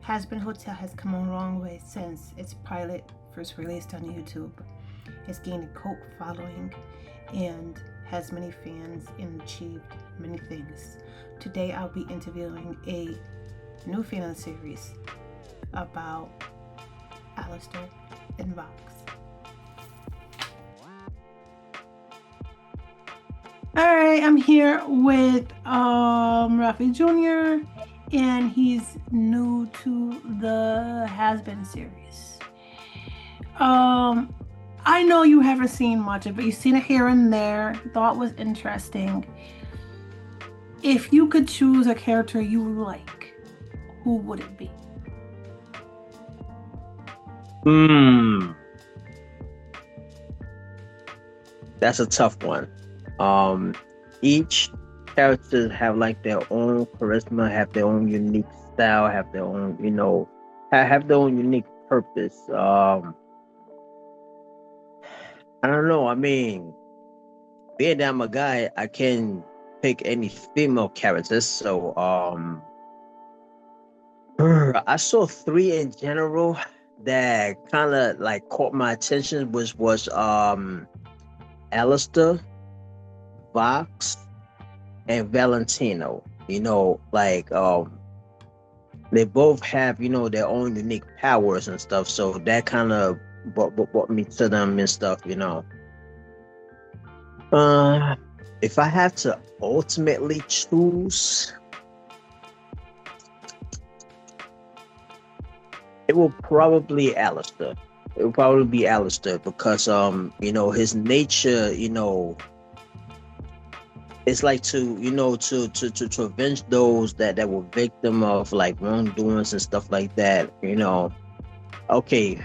Hazbin Hotel has come a long way since its pilot first released on YouTube. It's gained a cult following and has many fans and achieved many things. Today I'll be interviewing a new fan of the series about Alastor and Vox. Alright, I'm here with Rafi Jr. and he's new to the Hazbin series. I know you haven't seen much of it. You've seen it here and there. Thought it was interesting. If you could choose a character you like, who would it be? That's a tough one. Each character have like their own charisma, have their own unique style, have their own, have their own unique purpose. I don't know. I mean, being that I'm a guy, I can pick any female characters. So, I saw three in general that kind of like caught my attention, which was Alastor, Vox, and Valentino. They both have their own unique powers and stuff. So that kind of brought me to them and stuff. If I have to ultimately choose, it will probably Alastor. It will probably be Alastor because his nature, it's like to avenge those that were victim of like wrongdoings and stuff like that. Okay.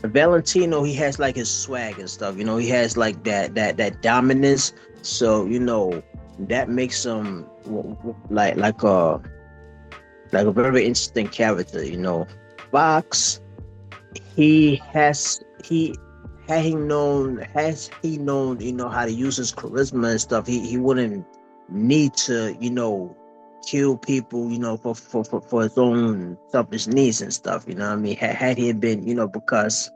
Valentino, he has like his swag and stuff. He has like that dominance. So that makes him like a very interesting character. Fox, has he known how to use his charisma and stuff, he wouldn't need to kill people for his own selfish needs and stuff. I mean, had he been because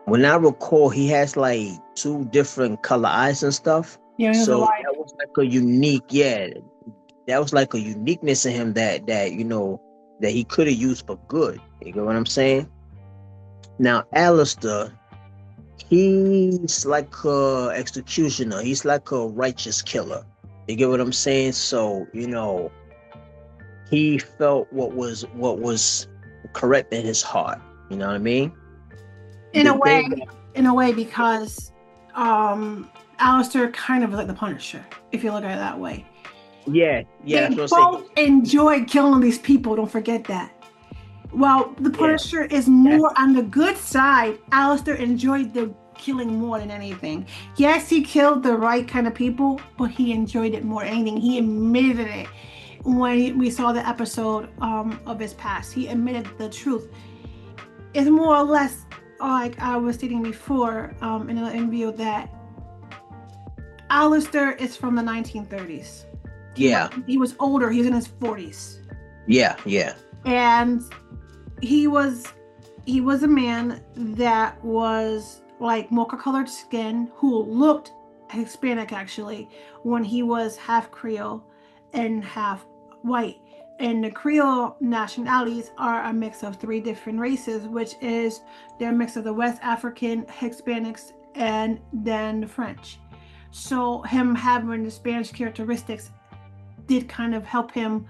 when I recall, he has like two different color eyes and stuff. Yeah, so that was like a uniqueness in him that he could have used for good. You get what I'm saying? Now Alastor, he's like a executioner. He's like a righteous killer. You get what I'm saying? So he felt what was correct in his heart. You know what I mean? In a way, because Alastor kind of like the Punisher, if you look at it that way. Yeah. They both enjoy killing these people. Don't forget that. Well, the Punisher is more on the good side. Alastor enjoyed the killing more than anything. Yes, he killed the right kind of people, but he enjoyed it more than anything. He admitted it when we saw the episode of his past. He admitted the truth. It's more or less like I was stating before in an interview that Alastor is from the 1930s. He was older. He was in his 40s. Yeah. And he was a man that was like mocha colored skin, who looked Hispanic actually, when he was half Creole and half white. And the Creole nationalities are a mix of three different races, which is they're a mix of the West African, Hispanics, and then the French. So him having the Spanish characteristics did kind of help him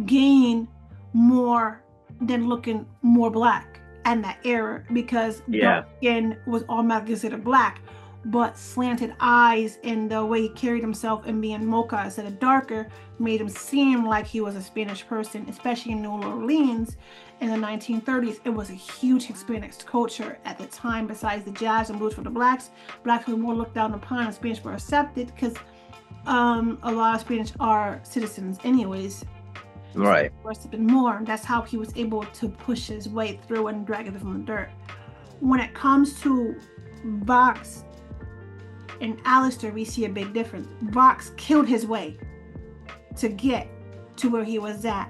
gain more than looking more black in that era, because dark skin was automatically considered black, but slanted eyes and the way he carried himself and being mocha instead of darker made him seem like he was a Spanish person, especially in New Orleans in the 1930s. It was a huge Hispanic culture at the time. Besides the jazz and blues for the blacks were more looked down upon, and Spanish were accepted because a lot of Spanish are citizens anyways. Right. So more. That's how he was able to push his way through and drag it from the dirt. When it comes to Vox and Alastor, we see a big difference. Vox killed his way to get to where he was at.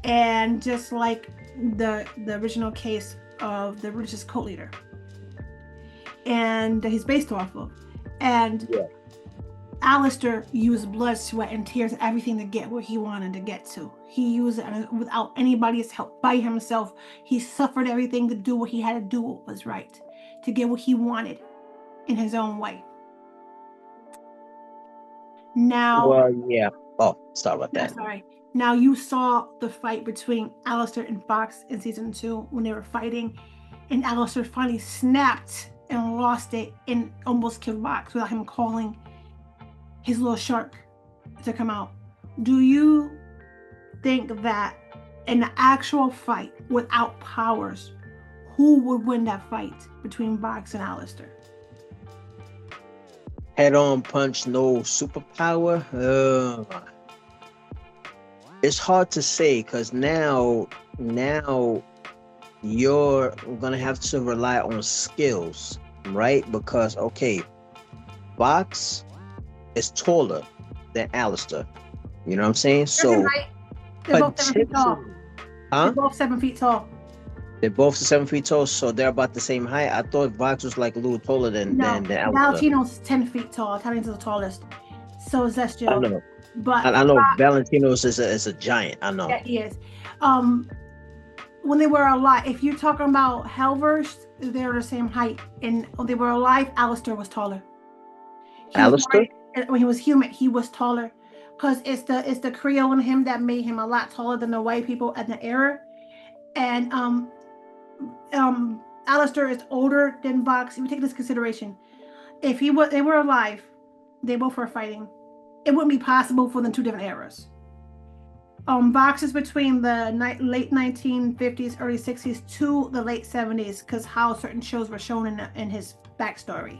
And just like the original case of the religious cult leader, and that he's based off of. And Yeah. Alastor used blood, sweat, and tears, everything to get where he wanted to get to. He used it without anybody's help, by himself. He suffered everything to do what he had to do, what was right, to get what he wanted in his own way. Now, Well, yeah. Oh, sorry about that. sorry. Now you saw the fight between Alastor and Fox in season 2 when they were fighting, and Alastor finally snapped and lost it and almost killed Fox without him calling his little shark to come out. Do you think that in the actual fight without powers, who would win that fight between Fox and Alastor? Head-on punch, no superpower. It's hard to say because now you're gonna have to rely on skills, right? Because okay, Fox is taller than Alistair. You know what I'm saying? So They're both 7 feet tall. Huh? They're both 7 feet tall. They're both 7 feet tall, so they're about the same height. I thought Fox was like a little taller than Alistair. Valentino's 10 feet tall. Italian's the tallest. So is Zestio. I know. But I know Valentino's is a giant. I know. Yeah, he is. When they were alive, if you're talking about Hellverse, they're the same height. And when they were alive, Alastor was taller. Alistair? When he was human, he was taller. Because it's the Creole in him that made him a lot taller than the white people in the era. And Alastor is older than Vox. If you take this consideration, if they were alive, they both were fighting, it wouldn't be possible for them 2 different eras. Vox is between the late 1950s, early 60s to the late 70s, because how certain shows were shown in his backstory.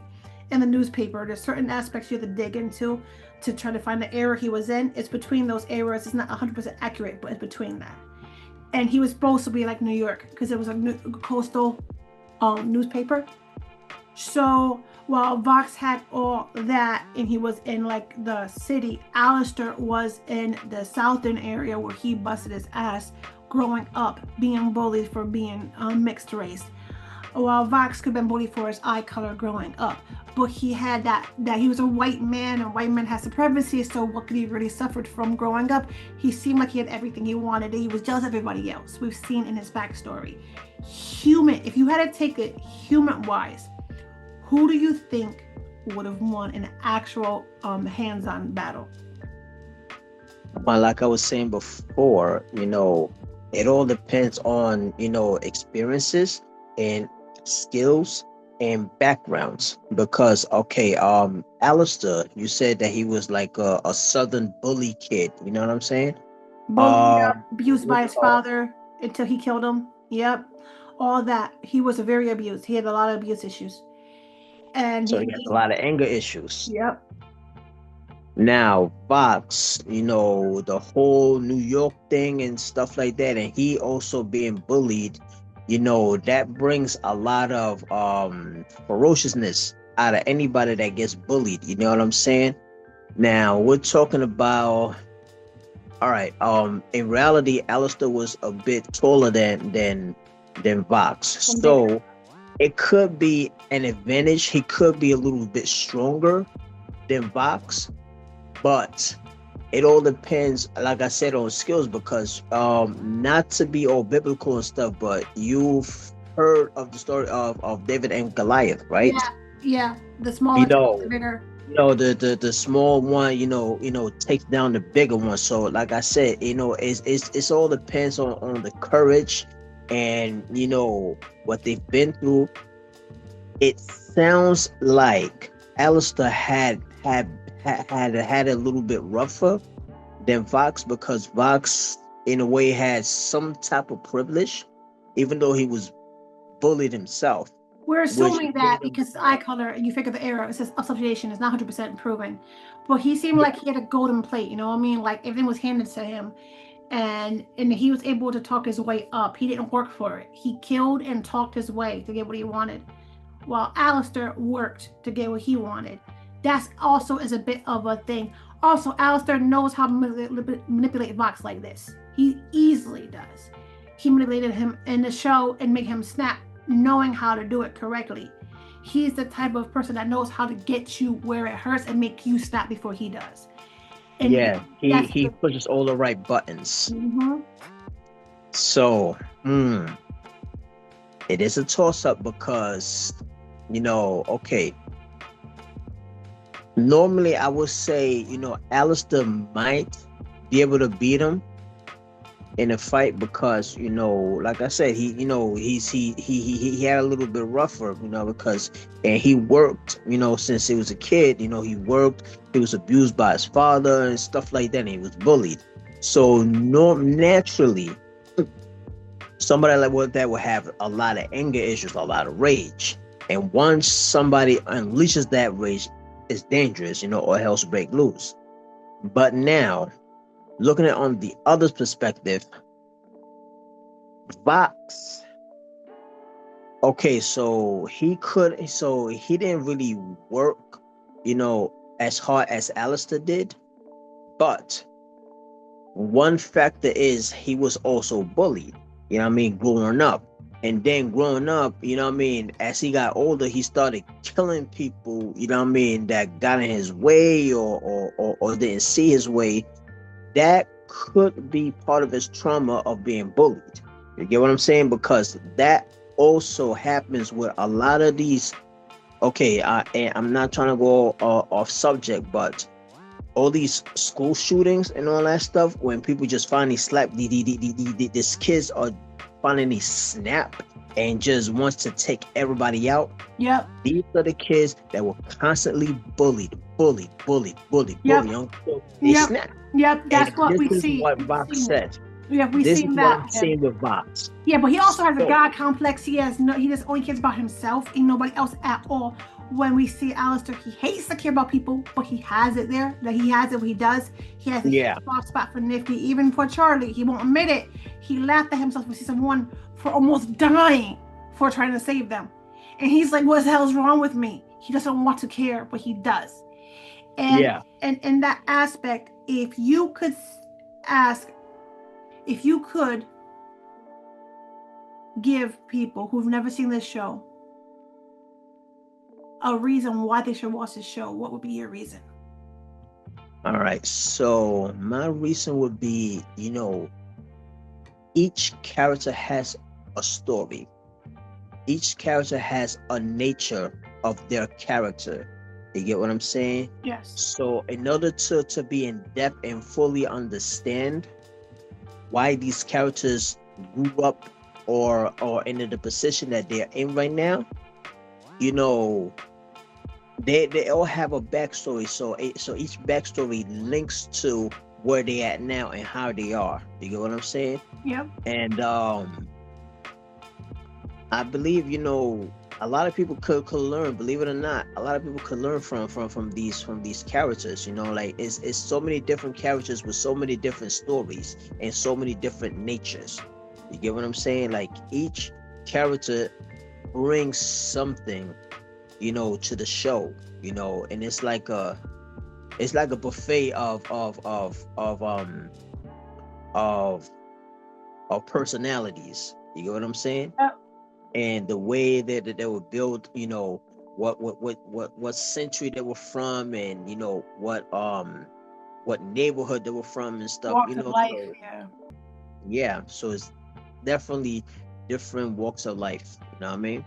In the newspaper, there's certain aspects you have to dig into to try to find the era he was in. It's between those eras. It's not 100% accurate, but it's between that. And he was supposed to be like New York because it was a coastal newspaper. So while Vox had all that and he was in like the city, Alastor was in the southern area where he busted his ass growing up, being bullied for being mixed race. While Vox could have been bullied for his eye color growing up. But he had that he was a white man, and white men has supremacy, so what could he really suffered from growing up? He seemed like he had everything he wanted. He was jealous of everybody else. We've seen in his backstory. Human, if you had to take it human-wise, who do you think would have won an actual hands-on battle? Well, like I was saying before, it all depends on, experiences and skills and backgrounds. Because okay, Alastor, you said that he was like a southern bully kid, you know what I'm saying? Abused by his father until he killed him. Yep. All that. He was very abused. He had a lot of abuse issues. And so he has a lot of anger issues. Yep. Now, Fox, the whole New York thing and stuff like that, and he also being bullied, that brings a lot of ferociousness out of anybody that gets bullied. You know what I'm saying? Now we're talking about, all right. In reality, Alastor was a bit taller than Vox, so it could be an advantage. He could be a little bit stronger than Vox, but it all depends, like I said, on skills. Because not to be all biblical and stuff, but you've heard of the story of David and Goliath, right? Yeah. The smaller, the bigger. The small one, takes down the bigger one. So like I said, it's all depends on the courage and what they've been through. It sounds like Alastor had a little bit rougher than Vox, because Vox in a way had some type of privilege, even though he was bullied himself. We're assuming that because eye color, you figure the error, it says association is not 100% proven. But he seemed like he had a golden plate, you know what I mean? Like everything was handed to him. And he was able to talk his way up. He didn't work for it. He killed and talked his way to get what he wanted. While Alastor worked to get what he wanted. That's also is a bit of a thing. Also, Alastor knows how to manipulate Vox like this. He easily does. He manipulated him in the show and make him snap, knowing how to do it correctly. He's the type of person that knows how to get you where it hurts and make you snap before he does. And Yeah, that's he pushes all the right buttons. Mm-hmm. So, it is a toss up because, okay. Normally, I would say, Alastor might be able to beat him in a fight because, like I said, he had a little bit rougher, because, and he worked, since he was a kid, he worked, he was abused by his father and stuff like that, and he was bullied. So naturally, somebody like that will have a lot of anger issues, a lot of rage, and once somebody unleashes that rage, it's dangerous, or hell's break loose. But now, looking at on the other perspective, Vox. Okay, so he didn't really work, as hard as Alastor did. But one factor is he was also bullied, growing up. And then growing up, as he got older, he started killing people, that got in his way or didn't see his way. That could be part of his trauma of being bullied. You get what I'm saying? Because that also happens with a lot of these. Okay, I'm not trying to go off subject, but all these school shootings and all that stuff, when people just finally slap, these kids are finally snap and just wants to take everybody out. Yep. These are the kids that were constantly bullied. Yep. They snap. Yep, that's what we see. This is what Vox said. Yeah, we This see is that. what I'm seeing with Vox. Yeah, but he also has a God complex. He just only cares about himself and nobody else at all. When we see Alastor, he hates to care about people, but he has it there. That he has it when he does. He has a soft spot for Nifty, even for Charlie. He won't admit it. He laughed at himself in season 1 for almost dying for trying to save them. And he's like, what the hell is wrong with me? He doesn't want to care, but he does. And in that aspect, if you could give people who've never seen this show a reason why they should watch this show, what would be your reason? All right, so my reason would be, each character has a story. Each character has a nature of their character. You get what I'm saying? Yes. So in order to be in depth and fully understand why these characters grew up or into the position that they're in right now, they all have a backstory. So each backstory links to where they at now and how they are. You get what I'm saying? Yep. And I believe, a lot of people could learn, believe it or not, a lot of people could learn from these characters, like it's so many different characters with so many different stories and so many different natures. You get what I'm saying? Like each character brings something, to the show, and it's like a buffet of personalities. You get what I'm saying? Yep. And the way that they were built, what century they were from, and what neighborhood they were from and stuff. Walks of life, yeah. So it's definitely different walks of life. You know what I mean?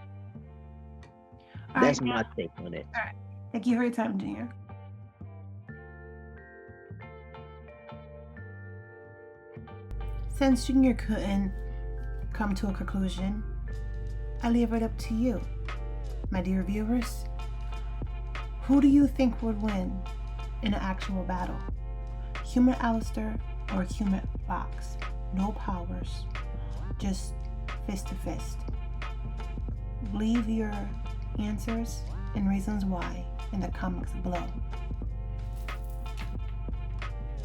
That's my take on it. All right. Thank you for your time, Junior. Since Junior couldn't come to a conclusion, I leave it up to you, my dear viewers. Who do you think would win in an actual battle? Human Alastor or human Vox? No powers, just fist to fist. Leave your answers and reasons why in the comments below.